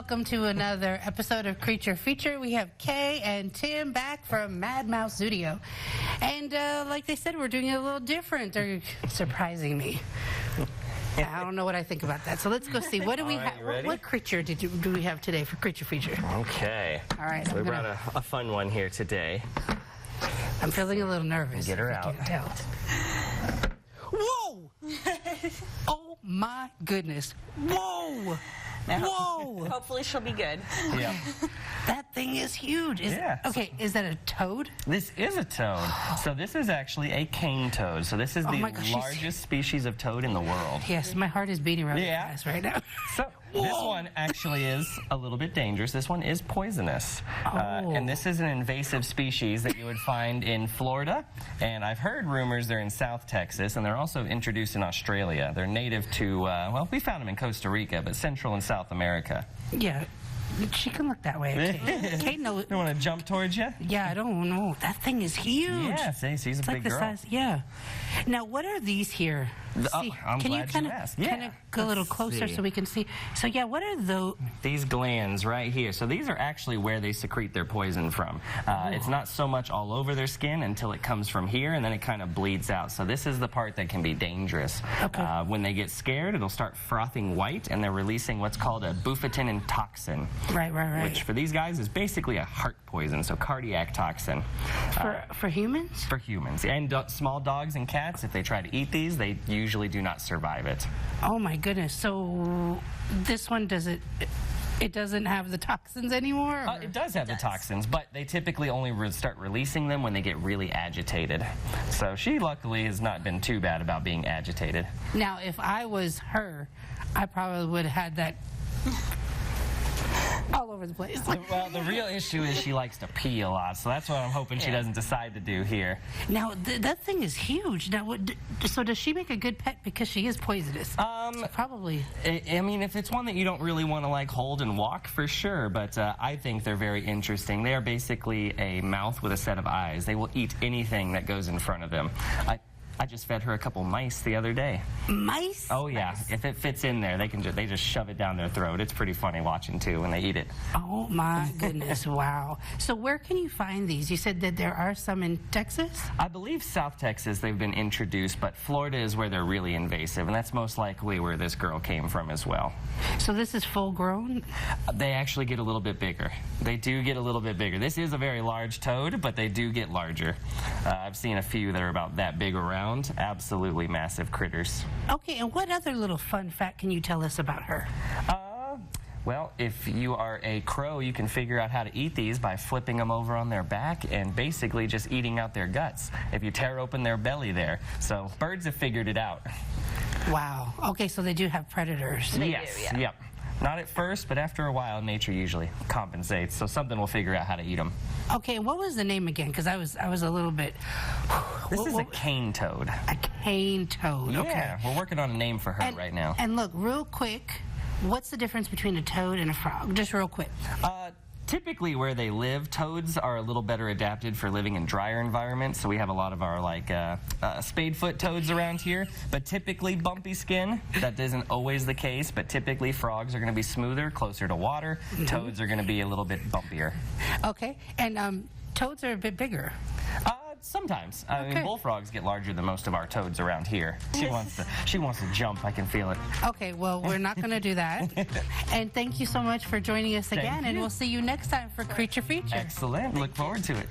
welcome to another episode of Creature Feature. We have Kay and Tim back from Mad Mouse Zoodio. And like they said, we're doing it a little different. They're surprising me. I don't know what I think about that. So let's go see. What do we have? What creature do we have today for Creature Feature? Okay. All right. So we brought a fun one here today. I'm feeling a little nervous. Get her out. Whoa! Oh my goodness. Whoa! Whoa! Hopefully she'll be good. Yeah. That thing is huge. Okay, is that a toad? This is a toad. So this is actually a cane toad. So this is the largest species of toad in the world. Yes, my heart is beating really fast right now. So this one actually is a little bit dangerous. This one is poisonous. And this is an invasive species that you would find in Florida. And I've heard rumors they're in South Texas, and they're also introduced in Australia. They're native to, well, we found them in Costa Rica, but Central and South America. Yeah. She can look that way. Kate knows. You want to jump towards you? Yeah, I don't know. That thing is huge. Yeah, see, she's a big girl. Size, yeah. Now, what are these here? See, I'm can glad you you asked. kind of go a little closer so we can see? So, yeah, what are those? These glands right here. So these are actually where they secrete their poison from. It's not so much all over their skin until it comes from here, and then it kind of bleeds out. So this is the part that can be dangerous. Okay. When they get scared, it'll start frothing white, and they're releasing what's called a bufotenin toxin. Right. Which for these guys is basically a heart poison, so cardiac toxin. For humans? For humans. And small dogs and cats, if they try to eat these, they usually do not survive it. Oh my goodness. So this one it doesn't have the toxins anymore? It does have the toxins, but they typically only start releasing them when they get really agitated. So she luckily has not been too bad about being agitated. Now, if I was her, I probably would have had that all over the place. Well, the real issue is she likes to pee a lot, so that's what I'm hoping she doesn't decide to do here. Now, that thing is huge. Now, so does she make a good pet because she is poisonous? So probably. I mean, if it's one that you don't really want to like hold and walk, for sure, but I think they're very interesting. They are basically a mouth with a set of eyes. They will eat anything that goes in front of them. I just fed her a couple mice the other day. Mice? Oh yeah, if it fits in there, they just shove it down their throat. It's pretty funny watching too when they eat it. Oh my goodness, wow. So where can you find these? You said that there are some in Texas? I believe South Texas they've been introduced, but Florida is where they're really invasive, and that's most likely where this girl came from as well. So this is full grown? They actually get a little bit bigger. They do get a little bit bigger. This is a very large toad, but they do get larger. I've seen a few that are about that big around. Absolutely massive critters. Okay, and what other little fun fact can you tell us about her? Well, if you are a crow, you can figure out how to eat these by flipping them over on their back and basically just eating out their guts if you tear open their belly there. So birds have figured it out. Wow. Okay, so they do have predators. Yes, yep. Not at first, but after a while, nature usually compensates. So something will figure out how to eat them. Okay, what was the name again? Because I was a little bit. This is a cane toad. A cane toad. Okay. Yeah, we're working on a name for her right now. And look, real quick, what's the difference between a toad and a frog? Just real quick. Typically where they live, toads are a little better adapted for living in drier environments. So we have a lot of our spadefoot toads around here, but typically bumpy skin. That isn't always the case, but typically frogs are going to be smoother, closer to water. Toads are going to be a little bit bumpier. Okay, and toads are a bit bigger. Sometimes. I mean, bullfrogs get larger than most of our toads around here. She wants to jump. I can feel it. Okay, well, we're not going to do that. And thank you so much for joining us again, and we'll see you next time for Creature Feature. Excellent. Look forward to it.